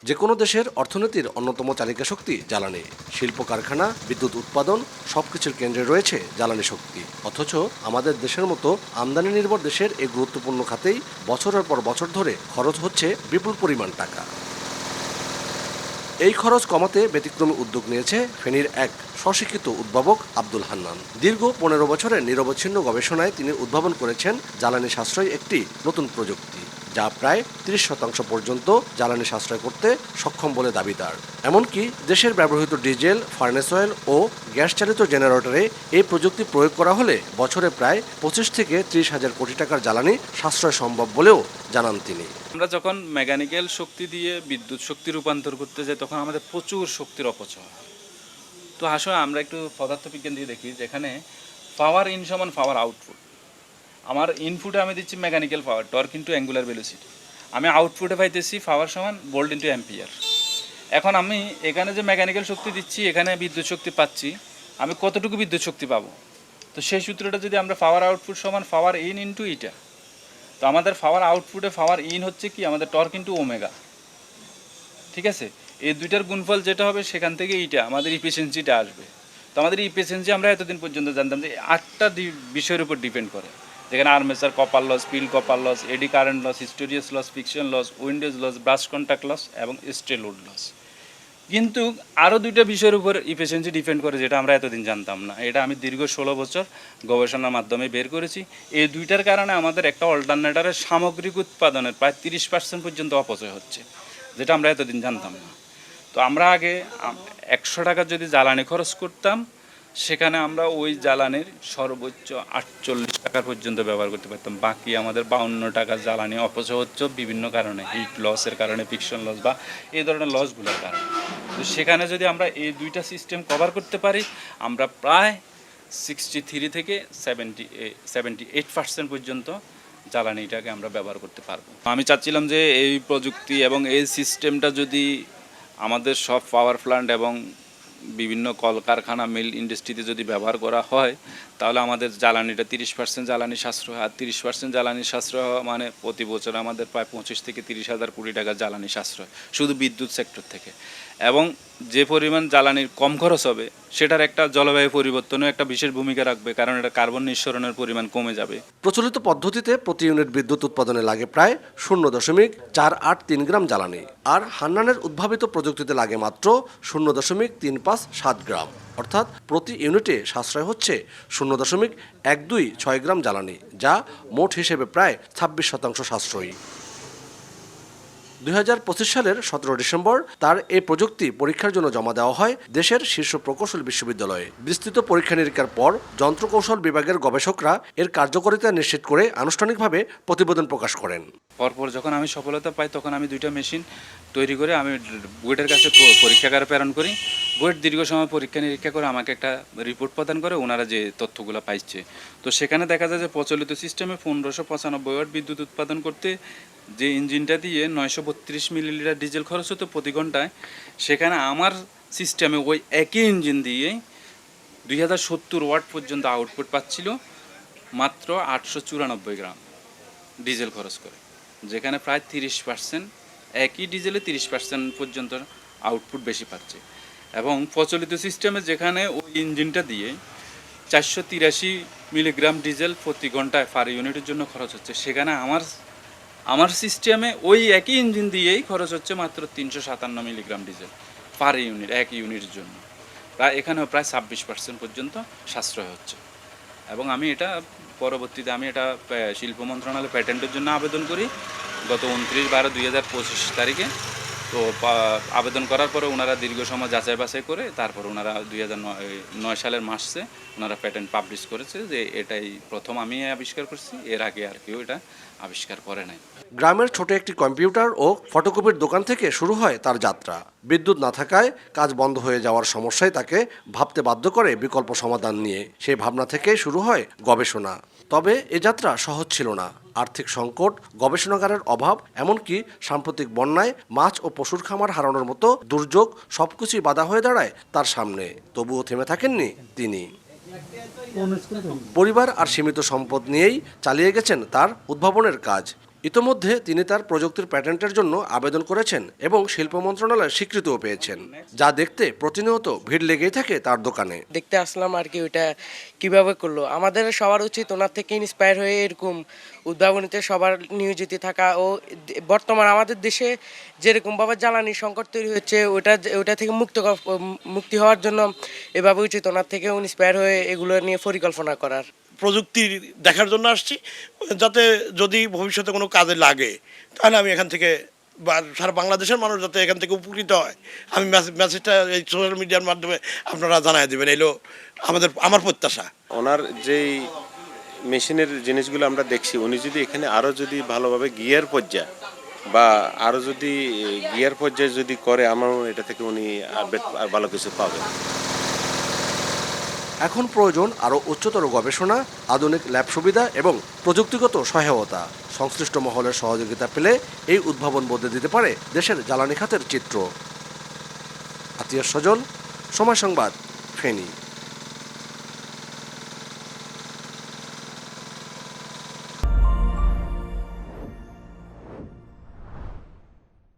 যে কোনো দেশের অর্থনীতির অন্যতম চালিকা শক্তি জ্বালানি। শিল্প কারখানা, বিদ্যুৎ উৎপাদন সবকিছুর কেন্দ্রে রয়েছে জ্বালানি শক্তি। অথচ আমাদের দেশের মতো আমদানি নির্ভর দেশের এই গুরুত্বপূর্ণ খাতেই বছরের পর বছর ধরে খরচ হচ্ছে বিপুল পরিমাণ টাকা। এই খরচ কমাতে ব্যতিক্রমী উদ্যোগ নিয়েছে ফেনীর এক স্বশিক্ষিত উদ্ভাবক আব্দুল হান্নান। দীর্ঘ ১৫ বছরের নিরবচ্ছিন্ন গবেষণায় তিনি উদ্ভাবন করেছেন জ্বালানি সাশ্রয় একটি নতুন প্রযুক্তি, যা প্রায় ৩০% পর্যন্ত জ্বালানি সাশ্রয় করতে সক্ষম বলে দাবি তার। এমনকি দেশের ব্যবহৃত ডিজেল, ফার্নেস অয়েল ও গ্যাস চালিত জেনারেটরে এই প্রযুক্তি প্রয়োগ করা হলে বছরে প্রায় ২৫ থেকে ৩০ হাজার কোটি টাকার জ্বালানি সাশ্রয় সম্ভব বলেও জানান তিনি। আমরা যখন মেকানিক্যাল শক্তি দিয়ে বিদ্যুৎ শক্তি রূপান্তর করতে যাই তখন আমাদের প্রচুর শক্তির অপচয় হয়। তো আসলে আমরা একটু পদার্থবিজ্ঞান দিয়ে দেখি, যেখানে পাওয়ার ইন সমান পাওয়ার আউটপুট। আমার ইনপুটে আমি দিচ্ছি mechanical power, torque into angular velocity. আমি আউটপুটে পাইতেছি পাওয়ার সমান ভোল্ট ইন্টু অ্যাম্পিয়ার। এখন আমি এখানে যে মেকানিক্যাল শক্তি দিচ্ছি, এখানে বিদ্যুৎ শক্তি পাচ্ছি, আমি কতটুকু বিদ্যুৎ শক্তি পাবো? তো সেই সূত্রটা যদি আমরা পাওয়ার আউটপুট সমান পাওয়ার ইন ইন্টু ইটা, তো আমাদের পাওয়ার আউটপুটে পাওয়ার ইন হচ্ছে কি আমাদের টর্ক ইন্টু ওমেগা, ঠিক আছে? এই দুইটার গুণফল যেটা হবে সেখান থেকে এইটা আমাদের ইফিসিয়েন্সিটা আসবে। তো আমাদের ইফিসিয়েন্সি আমরা এতদিন পর্যন্ত জানতাম যে 8টা বিষয়ের উপর ডিপেন্ড করে, যেখানে armature copper loss, field copper loss, eddy current loss, hysteresis loss, friction loss, windage loss, brush contact loss এবং স্ট্রে লোড লস। কিন্তু আরও দুইটা বিষয়ের উপর ইফিসিয়েন্সি ডিপেন্ড করে, যেটা আমরা এতদিন জানতাম না। এটা আমি দীর্ঘ 16 বছর গবেষণার মাধ্যমে বের করেছি। এই দুইটার কারণে আমাদের একটা অল্টারনেটরের সামগ্রিক উৎপাদনের প্রায় 30% পর্যন্ত অপচয় হচ্ছে, যেটা আমরা এতদিন জানতাম না। তো আমরা আগে 100 টাকা যদি জ্বালানি খরচ করতাম, সেখানে আমরা ওই জ্বালানির সর্বোচ্চ 48 টাকা পর্যন্ত ব্যবহার করতে পারতাম। বাকি আমাদের 52 টাকা জ্বালানি অপচয় হচ্ছে বিভিন্ন কারণে, হিট লসের কারণে, ফিকশন লস বা এই ধরনের লসগুলোর কারণে। তো সেখানে যদি আমরা এই দুইটা সিস্টেম কভার করতে পারি, আমরা প্রায় 63 থেকে 78% পর্যন্ত জ্বালানিটাকে আমরা ব্যবহার করতে পারবো। আমি চাচ্ছিলাম যে এই প্রযুক্তি এবং এই সিস্টেমটা যদি আমাদের সব পাওয়ার প্ল্যান্ট এবং বিভিন্ন কলকারখানা, মিল ইন্ডাস্ট্রিতে যদি ব্যবহার করা হয়, তাহলে আমাদের জ্বালানিটা 30% জ্বালানি সাশ্রয়। আর 30% জ্বালানি সাশ্রয় হওয়া মানে প্রতি বছর আমাদের প্রায় 25 থেকে 30 হাজার কোটি টাকা জ্বালানি সাশ্রয় শুধু বিদ্যুৎ সেক্টর থেকে। এবং যে পরিমাণ জ্বালানির কম খরচ হবে, সেটার একটা জলবায়ু পরিবর্তনেও একটা বিশেষ ভূমিকা রাখবে, কারণ এটা কার্বন নিঃসরণের পরিমাণ কমে যাবে। প্রচলিত পদ্ধতিতে প্রতি ইউনিট বিদ্যুৎ উৎপাদনে লাগে প্রায় 0.483 গ্রাম জ্বালানি, আর হান্নানের উদ্ভাবিত প্রযুক্তিতে লাগে মাত্র 0.357 গ্রাম। অর্থাৎ প্রতি ইউনিটে সাশ্রয় হচ্ছে 0.126 গ্রাম জ্বালানি, যা মোট হিসেবে প্রায় 26% সাশ্রয়ী। 2025 সালের 17 ডিসেম্বর তার এই প্রযুক্তি পরীক্ষার জন্য জমা দেওয়া হয় দেশের শীর্ষ প্রকৌশল বিশ্ববিদ্যালয়ে। বিস্তৃত পরীক্ষা নিরীক্ষার পর যন্ত্রকৌশল বিভাগের গবেষকরা এর কার্যকারিতা নিশ্চিত করে আনুষ্ঠানিকভাবে প্রতিবেদন প্রকাশ করেন। পরপর যখন আমি সফলতা পাই, তখন আমি 2টা মেশিন তৈরি করে আমি বুয়েটের কাছে পরীক্ষাগারে প্রেরণ করি। বুয়েট দীর্ঘ সময় পরীক্ষা নিরীক্ষা করে আমাকে একটা রিপোর্ট প্রদান করে, ওনারা যে তথ্যগুলো পাইছে। তো সেখানে দেখা যায় যে প্রচলিত সিস্টেমে 1595 ওয়াট বিদ্যুৎ উৎপাদন করতে যে ইঞ্জিনটা দিয়ে 932 মিলিলিটার ডিজেল খরচ হতো প্রতি ঘন্টায়, সেখানে আমার সিস্টেমে ওই একই ইঞ্জিন দিয়ে 2070 ওয়াট পর্যন্ত আউটপুট পাচ্ছিল মাত্র 894 গ্রাম ডিজেল খরচ করে, যেখানে প্রায় 30% একই ডিজেলে 30% পর্যন্ত আউটপুট বেশি পাচ্ছে। এবং প্রচলিত সিস্টেমে যেখানে ওই ইঞ্জিনটা দিয়ে 483 মিলিগ্রাম ডিজেল প্রতি ঘন্টায় পার ইউনিটের জন্য খরচ হচ্ছে, সেখানে আমার সিস্টেমে ওই একই ইঞ্জিন দিয়েই খরচ হচ্ছে মাত্র 357 মিলিগ্রাম ডিজেল পার ইউনিট, এক ইউনিটের জন্য। এখানেও প্রায় 26% পর্যন্ত সাশ্রয় হচ্ছে। এবং আমি এটা পরবর্তীতে শিল্প মন্ত্রণালয়ে প্যাটেন্টের জন্য আবেদন করি গত 29/12/2025 তারিখে। তো আবেদন করার পরে ওনারা দীর্ঘ সময় যাচাই বাছাই করে তারপর ওনারা 2009 সালের মার্চে ওনারা প্যাটেন্ট পাবলিশ করেছে যে এটাই প্রথম আমি আবিষ্কার করছি, এর আগে আর কেউ এটা আবিষ্কার করে নাই। গ্রামের ছোট একটি কম্পিউটার ও ফটোকপির দোকান থেকে শুরু হয় তার যাত্রা। বিদ্যুৎ না থাকায় কাজ বন্ধ হয়ে যাওয়ার সমস্যায় তাকে ভাবতে বাধ্য করে বিকল্প সমাধান নিয়ে। সেই ভাবনা থেকে শুরু হয় গবেষণা। তবে এ যাত্রা সহজ ছিল না। আর্থিক সংকট, গবেষণাগারের অভাব, এমনকি সাম্প্রতিক বন্যায় মাছ ও পশুর খামার হারানোর মতো দুর্যোগ সবকিছুই বাধা হয়ে দাঁড়ায় তার সামনে। তবুও থেমে থাকেননি তিনি। পরিবার আর সীমিত সম্পদ নিয়েই চালিয়ে গেছেন তার উদ্ভাবনের কাজ। ইতোমধ্যে তিনি তার প্রযুক্তির প্যাটেন্টের জন্য আবেদন করেছেন এবং শিল্প মন্ত্রণালয়ের স্বীকৃতিও পেয়েছেন, যা দেখতে প্রতিনিয়ত ভিড় লেগেই থাকে তার দোকানে। দেখতে আসলাম আর কি, ওইটা কিভাবে করলো। আমাদের সবার উচিত ওনার থেকে ইন্সপায়ার হয়ে এরকম উদ্ভাবনীতে সবার নিয়োজিত থাকা ও বর্তমান আমাদের দেশে যেরকমভাবে জ্বালানি সংকট তৈরি হচ্ছে ওটা থেকে মুক্তি হওয়ার জন্য এভাবে উচিত ওনার থেকে ইন্সপায়ার হয়ে এগুলো নিয়ে পরিকল্পনা করার। প্রযুক্তি দেখার জন্য আসছি, যাতে যদি ভবিষ্যতে কোনো কাজে লাগে তাহলে আমি এখান থেকে বা সারা বাংলাদেশের মানুষ যাতে এখান থেকে উপকৃত হয়, আমি মেসেজটা এই সোশ্যাল মিডিয়ার মাধ্যমে আপনারা জানাই দেবেন, এলো আমার প্রত্যাশা। ওনার যেই মেশিনের জিনিসগুলো আমরা দেখছি, উনি যদি এখানে আরও যদি ভালোভাবে গিয়ার পর্যায়ে বা আরও যদি গিয়ার পর্যায়ে যদি করে, আমার এটা থেকে উনি আর ভালো কিছু পাবেন। এখন প্রয়োজন আরও উচ্চতর গবেষণা, আধুনিক ল্যাব সুবিধা এবং প্রযুক্তিগত সহায়তা। সংশ্লিষ্ট মহলের সহযোগিতা পেলে এই উদ্ভাবন বদলে দিতে পারে দেশের জ্বালানি খাতের চিত্র। আতিয়াস সজল, সময় সংবাদ, ফেনী।